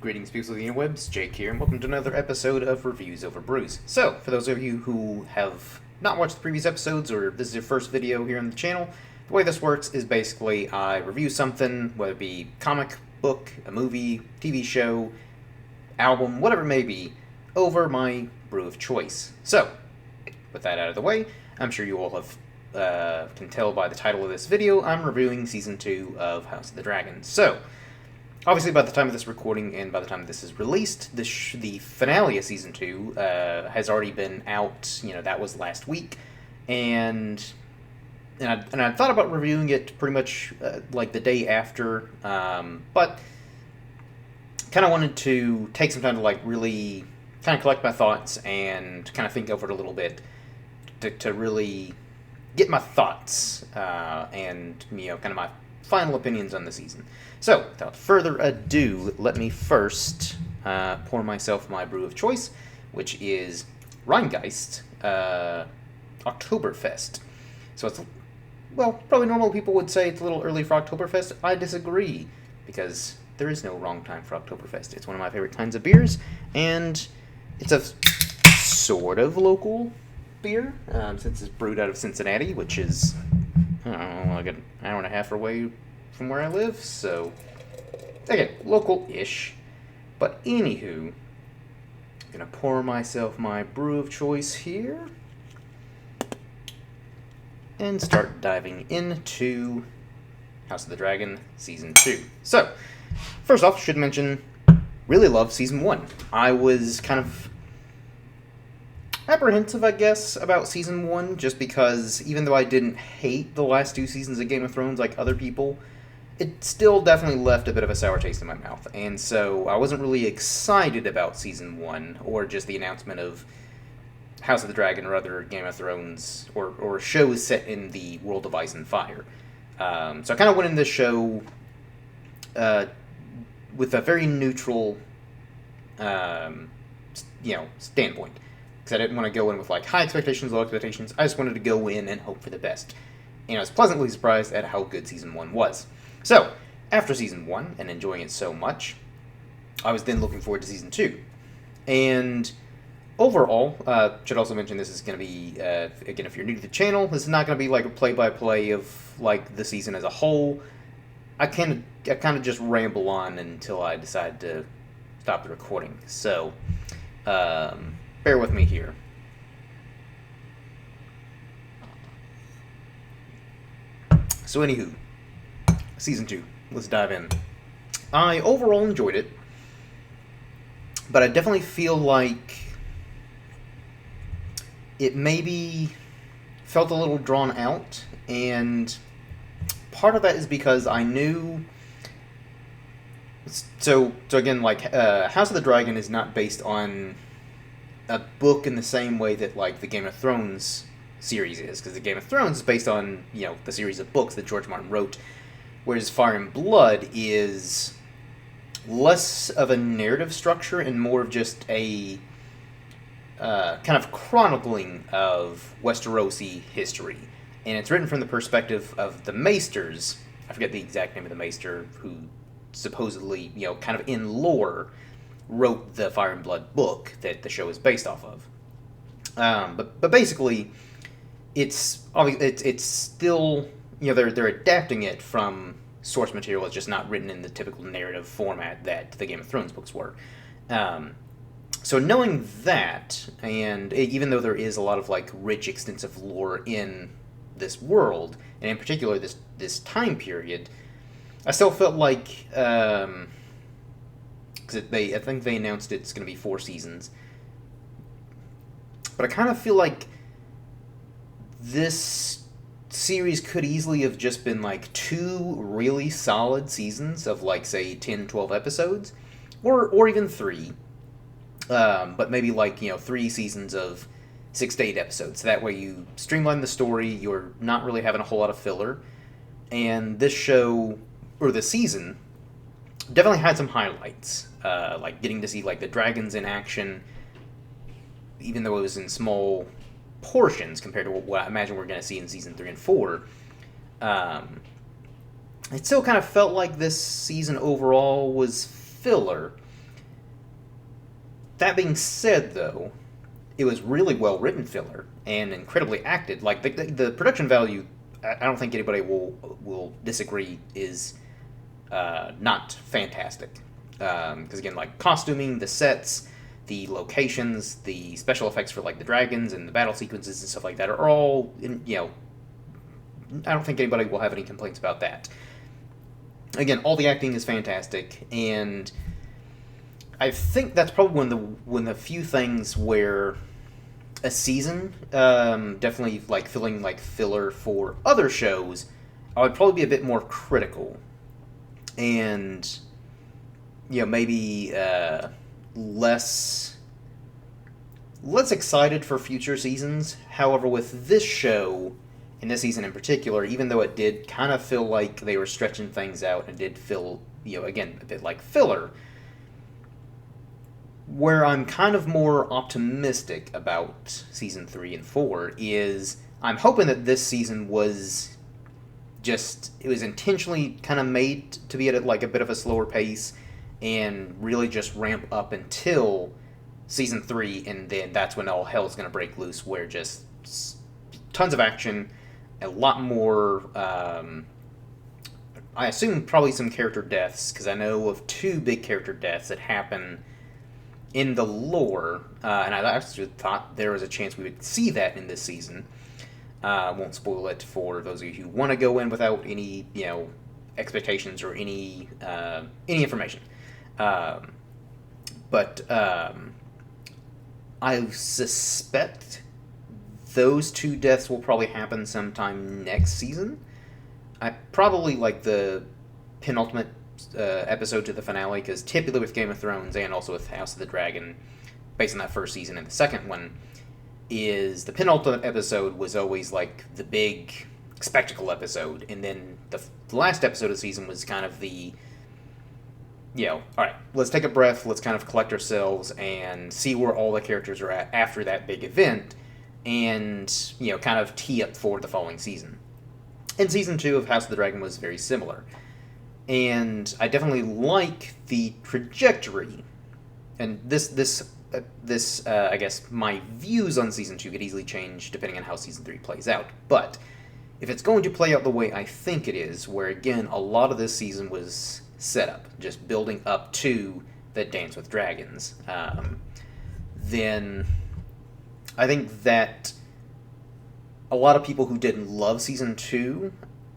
Greetings, people of the interwebs. Jake here, and welcome to another episode of Reviews over Brews. So, for those of you who have not watched the previous episodes, or this is your first video here on the channel, the way this works is basically I review something, whether it be comic, book, a movie, TV show, album, whatever it may be, over my brew of choice. So, with that out of the way, I'm sure you all can tell by the title of this video, I'm reviewing Season 2 of House of the Dragon. So, obviously, by the time of this recording and by the time this is released, the finale of Season 2 has already been out. That was last week. And I thought about reviewing it pretty much like the day after, but kind of wanted to take some time to really kind of collect my thoughts and kind of think over it a little bit to really get my thoughts and kind of my final opinions on the season. So, without further ado, let me first pour myself my brew of choice, which is Rheingeist Oktoberfest. So it's, probably normal people would say it's a little early for Oktoberfest. I disagree, because there is no wrong time for Oktoberfest. It's one of my favorite kinds of beers, and it's a sort of local beer, since it's brewed out of Cincinnati, which is, I don't know, like an hour and a half away from where I live, so, again, local-ish. But anywho, I'm gonna pour myself my brew of choice here, and start diving into House of the Dragon Season 2. So, first off, should mention, really love Season 1. I was kind of apprehensive, I guess, about Season 1, just because even though I didn't hate the last two seasons of Game of Thrones like other people, it still definitely left a bit of a sour taste in my mouth. And so I wasn't really excited about Season 1, or just the announcement of House of the Dragon or other Game of Thrones, or shows set in the world of Ice and Fire. So I kind of went in this show with a very neutral, standpoint. Because I didn't want to go in with high expectations, low expectations. I just wanted to go in and hope for the best. And I was pleasantly surprised at how good Season 1 was. So, after Season 1, and enjoying it so much, I was then looking forward to Season 2. And overall, should also mention this is going to be, again, if you're new to the channel, this is not going to be a play-by-play of the season as a whole. I kind of just ramble on until I decide to stop the recording. So, bear with me here. So anywho, Season 2. Let's dive in. I overall enjoyed it, but I definitely feel like it maybe felt a little drawn out, and part of that is because I knew... So again, House of the Dragon is not based on a book in the same way that the Game of Thrones series is, because the Game of Thrones is based on the series of books that George Martin wrote, whereas Fire and Blood is less of a narrative structure and more of just a kind of chronicling of Westerosi history, and it's written from the perspective of the Maesters. I forget the exact name of the Maester who supposedly kind of in lore wrote the Fire and Blood book that the show is based off of. But basically, it's still, they're adapting it from source material. It's just not written in the typical narrative format that the Game of Thrones books were. So knowing that, and even though there is a lot of rich, extensive lore in this world, and in particular this time period, I still felt like, because I think they announced it's going to be 4 seasons, but I kind of feel like this series could easily have just been 2 really solid seasons of say 10, 12 episodes, or even 3, but maybe 3 seasons of 6 to 8 episodes. So that way you streamline the story, you're not really having a whole lot of filler, and this show, or this season, definitely had some highlights, getting to see the dragons in action, even though it was in small portions compared to what I imagine we're going to see in Season 3 and 4. It still kind of felt like this season overall was filler, That being said, though, it was really well written filler and incredibly acted. Like the production value, I don't think anybody will disagree, is not fantastic. Because again, like costuming, the sets, the locations, the special effects for like the dragons and the battle sequences and stuff like that are all, I don't think anybody will have any complaints about that. Again, all the acting is fantastic, and I think that's probably one of the few things where a season, definitely like feeling like filler for other shows, I would probably be a bit more critical, and maybe less excited for future seasons. However, with this show, in this season in particular, even though it did kind of feel like they were stretching things out and did feel, again, a bit like filler, where I'm kind of more optimistic about season 3 and 4 is I'm hoping that this season was intentionally kind of made to be at like a bit of a slower pace and really just ramp up until season 3, and then that's when all hell's going to break loose, where just tons of action, a lot more, I assume probably some character deaths, because I know of 2 big character deaths that happen in the lore, and I actually thought there was a chance we would see that in this season. I won't spoil it for those of you who want to go in without any, expectations or any information. But I suspect those 2 deaths will probably happen sometime next season. I probably like the penultimate episode to the finale, because typically with Game of Thrones and also with House of the Dragon, based on that first season and the second one, is the penultimate episode was always like the big spectacle episode, and then the last episode of the season was kind of the, all right, let's take a breath, let's kind of collect ourselves and see where all the characters are at after that big event, and kind of tee up for the following season. And season 2 of House of the Dragon was very similar. And I definitely like the trajectory, and this I guess my views on season 2 could easily change depending on how season 3 plays out. But if it's going to play out the way I think it is, where again a lot of this season was set up, just building up to the Dance with Dragons, then I think that a lot of people who didn't love season 2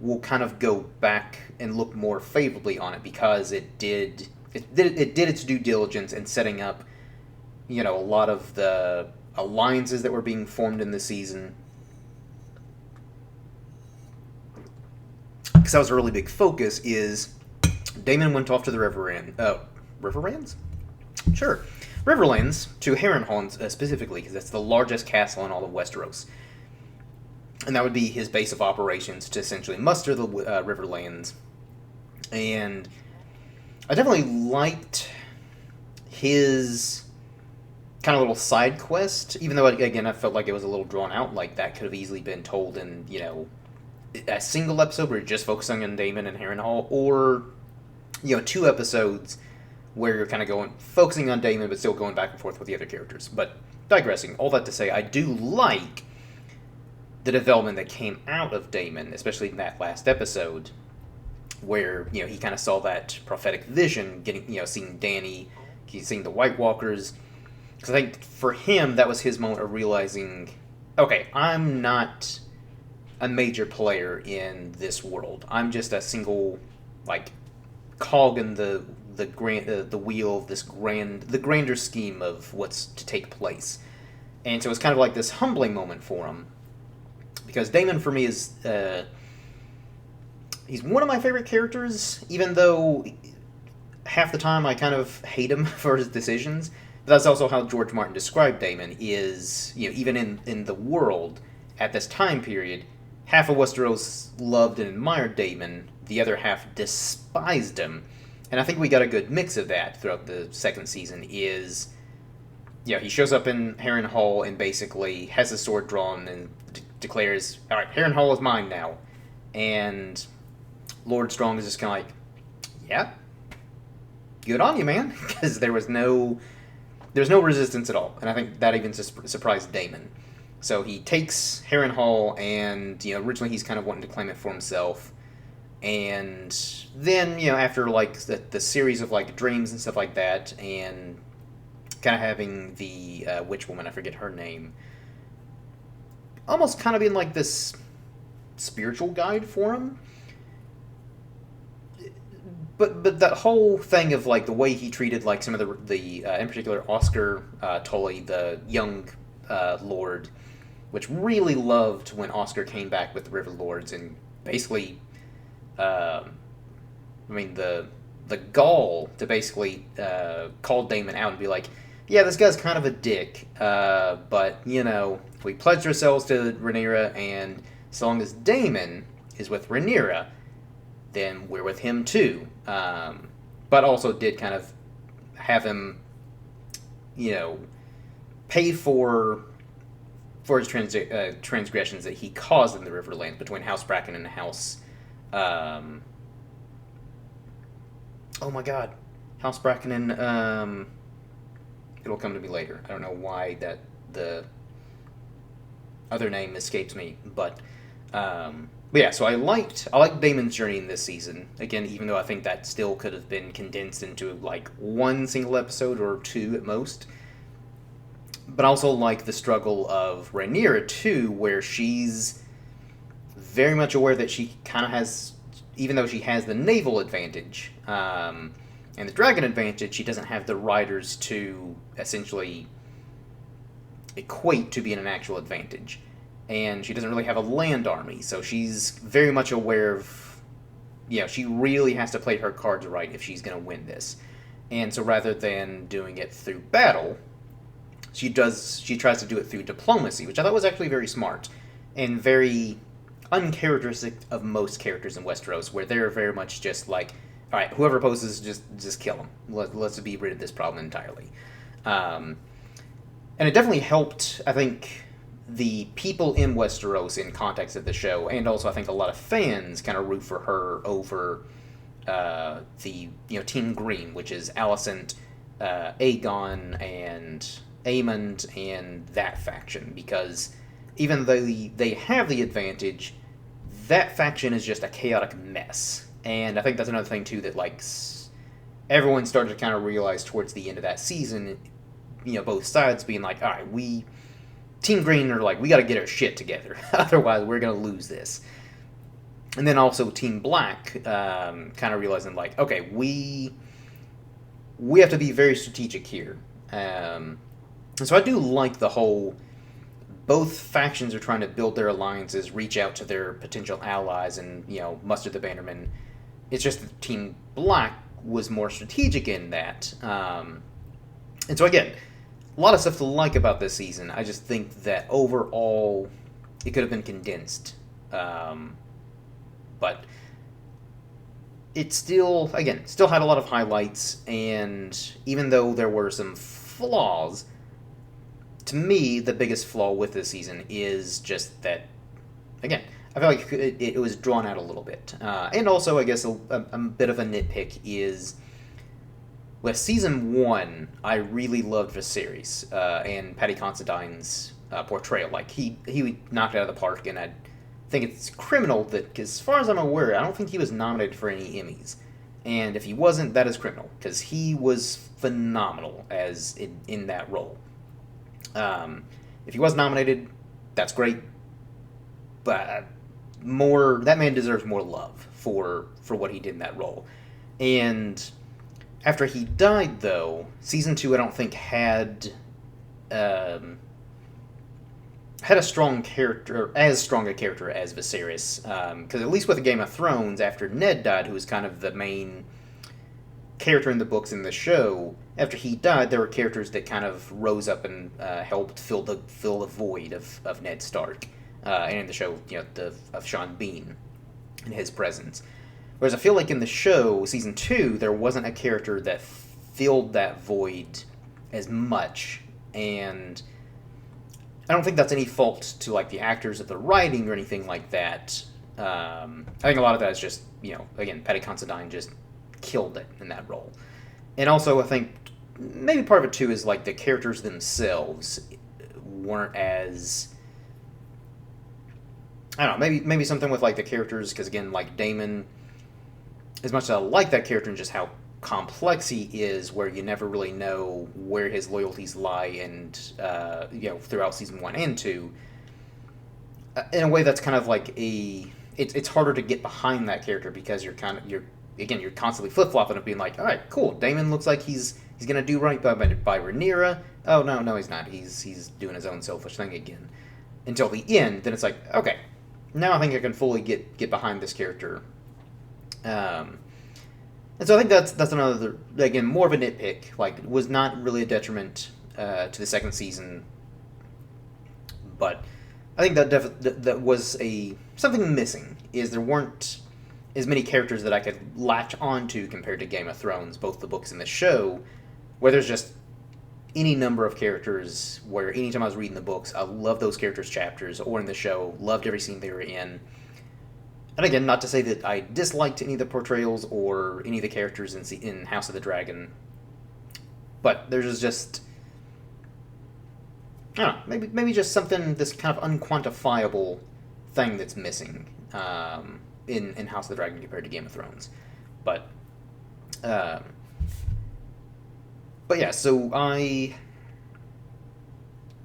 will kind of go back and look more favorably on it, because it did its due diligence in setting up, a lot of the alliances that were being formed in the season. Because that was a really big focus, is Daemon went off to the Riverlands? Sure. Riverlands, to Harrenhal specifically, because that's the largest castle in all of Westeros. And that would be his base of operations to essentially muster the Riverlands. And I definitely liked his kind of little side quest, even though, again, I felt like it was a little drawn out. Like, that could have easily been told in, a single episode where you're just focusing on Daemon and Harrenhal, or, 2 episodes where you're kind of focusing on Daemon, but still going back and forth with the other characters. But digressing, all that to say, I do like the development that came out of Daemon, especially in that last episode, where, he kind of saw that prophetic vision, seeing Dany, seeing the White Walkers. Because I think for him, that was his moment of realizing, okay, I'm not a major player in this world. I'm just a single, cog in the wheel of the grander scheme of what's to take place. And so it's kind of like this humbling moment for him. Because Daemon, for me, is he's one of my favorite characters, even though half the time I kind of hate him for his decisions. But that's also how George Martin described Daemon, is, even in the world, at this time period, half of Westeros loved and admired Daemon, the other half despised him. And I think we got a good mix of that throughout the second season, is, he shows up in Harrenhal and basically has his sword drawn and declares, all right, Harrenhal is mine now. And Lord Strong is just kind of like, yeah, good on you, man. Because there was no there's no resistance at all, and I think that even surprised Damon. So he takes Harrenhal, and originally he's kind of wanting to claim it for himself, and then after like the series of like dreams and stuff like that, and kind of having the witch woman, I forget her name, almost kind of being like this spiritual guide for him. But that whole thing of like the way he treated like some of the in particular Oscar Tully, the young lord, which really loved when Oscar came back with the River Lords, and basically, I mean the gall to basically call Damon out and be like, yeah, this guy's kind of a dick, but we pledged ourselves to Rhaenyra, and as long as Damon is with Rhaenyra, then we're with him too. But also did kind of have him, pay for his transgressions that he caused in the Riverlands between House Bracken and House. Oh my God, House Bracken and it'll come to me later. I don't know why the other name escapes me, but yeah, so I liked Damon's journey in this season. Again, even though I think that still could have been condensed into like one single episode or two at most. But I also like the struggle of Rhaenyra too, where she's very much aware that she kind of has, even though she has the naval advantage and the dragon advantage, she doesn't have the riders to essentially equate to being an actual advantage. And she doesn't really have a land army, so she's very much aware of, she really has to play her cards right if she's going to win this. And so rather than doing it through battle, she tries to do it through diplomacy, which I thought was actually very smart and very uncharacteristic of most characters in Westeros, where they're very much just like, all right, whoever opposes, just kill them. Let's be rid of this problem entirely. And it definitely helped, I think, the people in Westeros in context of the show, and also I think a lot of fans kind of root for her over the Team Green, which is Alicent, Aegon, and Aemond, and that faction, because even though they have the advantage, that faction is just a chaotic mess. And I think that's another thing too that like everyone started to kind of realize towards the end of that season, both sides being like, all right, Team Green are like, we got to get our shit together, otherwise we're going to lose this. And then also Team Black kind of realizing like, okay, we have to be very strategic here. And so I do like the whole, both factions are trying to build their alliances, reach out to their potential allies, and muster the Bannermen. It's just that Team Black was more strategic in that. And so again, a lot of stuff to like about this season. I just think that overall, it could have been condensed. But it still had a lot of highlights, and even though there were some flaws, to me, the biggest flaw with this season is just that, again, I feel like it was drawn out a little bit. And also, I guess, a bit of a nitpick is, with Season 1, I really loved Viserys and Paddy Considine's portrayal. Like, he knocked it out of the park, and I think it's criminal that, as far as I'm aware, I don't think he was nominated for any Emmys. And if he wasn't, that is criminal, because he was phenomenal as in that role. If he was nominated, that's great, but that man deserves more love for what he did in that role. And after he died, though, Season 2, I don't think had a strong character, as strong a character as Viserys. Because at least with the Game of Thrones, after Ned died, who was kind of the main character in the books and the show, after he died, there were characters that kind of rose up and helped fill the void of Ned Stark. And in the show, of Sean Bean and his presence. Whereas I feel like in the show, Season 2, there wasn't a character that filled that void as much, and I don't think that's any fault to like the actors of the writing or anything like that. I think a lot of that is just, again, Paddy Considine just killed it in that role. And also, I think maybe part of it too is like the characters themselves weren't as, I don't know, maybe something with like the characters, because again, like Damon, as much as I like that character and just how complex he is, where you never really know where his loyalties lie, and throughout season 1 and 2, in a way that's kind of like it's harder to get behind that character, because you're constantly flip flopping of being like, all right, cool, Damon looks like he's gonna do right by Rhaenyra. Oh no, he's not. He's doing his own selfish thing again. Until the end, then it's like, okay, now I think I can fully get behind this character. And so I think that's another, again, more of a nitpick. Like, was not really a detriment to the second season, but I think that was something missing. Is there weren't as many characters that I could latch onto compared to Game of Thrones, both the books and the show, where there's just any number of characters where anytime I was reading the books, I loved those characters' chapters, or in the show, loved every scene they were in. And again, not to say that I disliked any of the portrayals or any of the characters in House of the Dragon, but there's just, I don't know, maybe just something, this kind of unquantifiable thing that's missing in House of the Dragon compared to Game of Thrones. But yeah, so I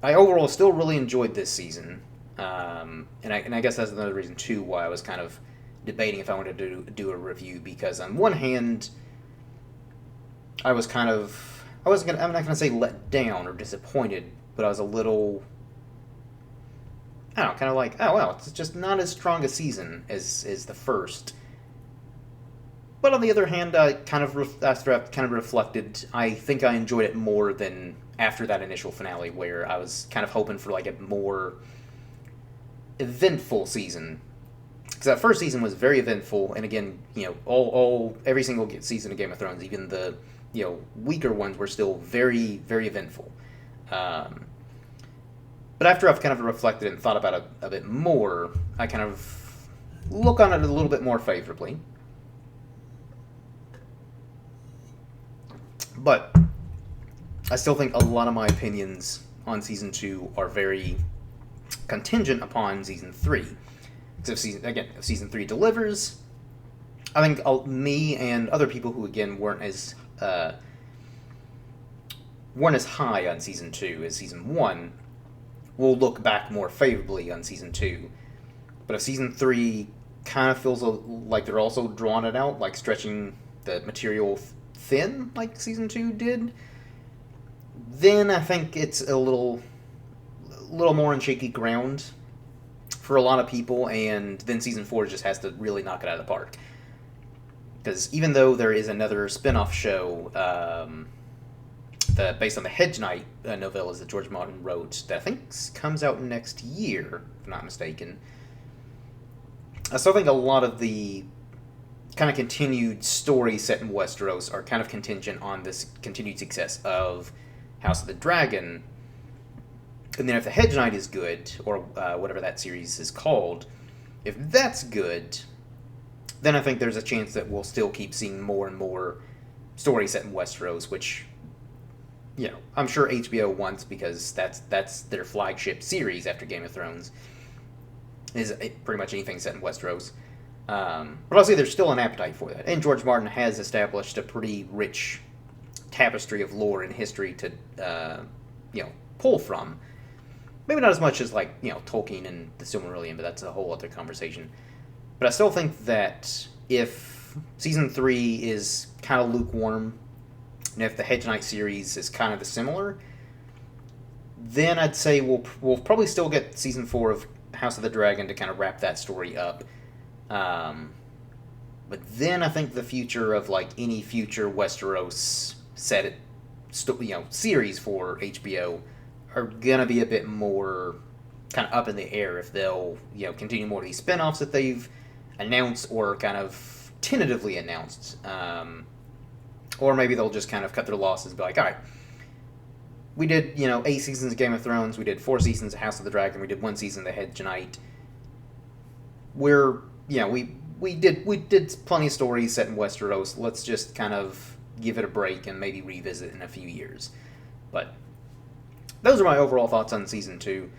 overall still really enjoyed this season. And I guess that's another reason too why I was kind of debating if I wanted to do a review, because on one hand, I'm not gonna say let down or disappointed, but I was a little, I don't know, kind of like, oh well, it's just not as strong a season as the first. But on the other hand, after I've kind of reflected, I think I enjoyed it more than after that initial finale, where I was kind of hoping for like a more eventful season, because that first season was very eventful, and again, every single season of Game of Thrones, even the weaker ones, were still very, very eventful. But after I've kind of reflected and thought about it a bit more, I kind of look on it a little bit more favorably. But I still think a lot of my opinions on season 2 are very contingent upon season 3. Because if season 3 delivers, I think me and other people who again weren't as high on season 2 as season 1 will look back more favorably on season 2. But if season 3 kind of feels like they're also drawing it out, like stretching the material thin, like season 2 did, then I think it's a little more on shaky ground for a lot of people, and then season 4 just has to really knock it out of the park. Because even though there is another spin-off show based on the Hedge Knight novellas that George Martin wrote, that I think comes out next year, if I'm not mistaken, I still think a lot of the kind of continued story set in Westeros are kind of contingent on this continued success of House of the Dragon. And then if the Hedge Knight is good, or whatever that series is called, if that's good, then I think there's a chance that we'll still keep seeing more and more stories set in Westeros, which, I'm sure HBO wants, because that's their flagship series after Game of Thrones, is pretty much anything set in Westeros. But I'll say there's still an appetite for that. And George Martin has established a pretty rich tapestry of lore and history to, pull from. Maybe not as much as, Tolkien and the Silmarillion, but that's a whole other conversation. But I still think that if Season 3 is kind of lukewarm, and if the Hedge Knight series is kind of similar, then I'd say we'll probably still get Season 4 of House of the Dragon to kind of wrap that story up. But then I think the future of, any future Westeros series for HBO are gonna be a bit more kind of up in the air, if they'll continue more of these spin-offs that they've announced or kind of tentatively announced, or maybe they'll just kind of cut their losses and be like, all right, we did 8 seasons of Game of Thrones, we did 4 seasons of House of the Dragon, we did 1 season of the Hedge Knight. We did plenty of stories set in Westeros. Let's just kind of give it a break and maybe revisit in a few years. But those are my overall thoughts on Season 2.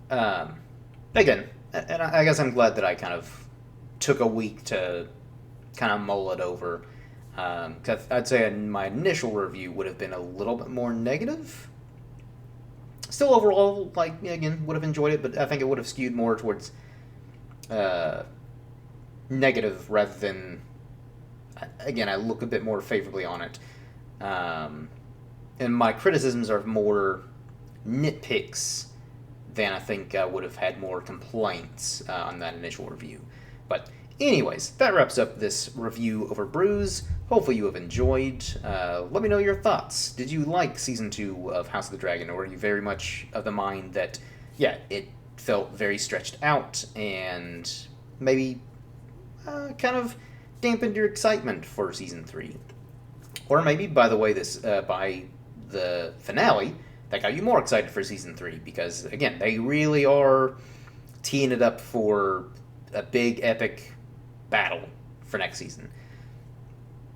Again, and I guess I'm glad that I kind of took a week to kind of mull it over. Cause I'd say my initial review would have been a little bit more negative. Still overall, like, again, would have enjoyed it, but I think it would have skewed more towards negative rather than, again, I look a bit more favorably on it. And my criticisms are more nitpicks than I think I would have had more complaints on that initial review. But anyways, that wraps up this review over Brews. Hopefully you have enjoyed. Let me know your thoughts. Did you like Season 2 of House of the Dragon, or are you very much of the mind that, yeah, it felt very stretched out and maybe kind of dampened your excitement for Season 3? Or maybe, by the way, by the finale, that got you more excited for Season 3, because, again, they really are teeing it up for a big, epic battle for next season.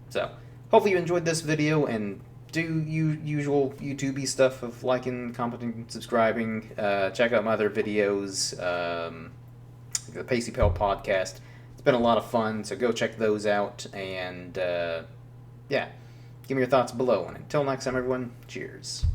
So, hopefully you enjoyed this video, and do usual YouTube-y stuff of liking, commenting, subscribing. Check out my other videos, the Pacey Pell podcast. It's been a lot of fun, so go check those out, and, yeah, give me your thoughts below. And until next time, everyone, cheers.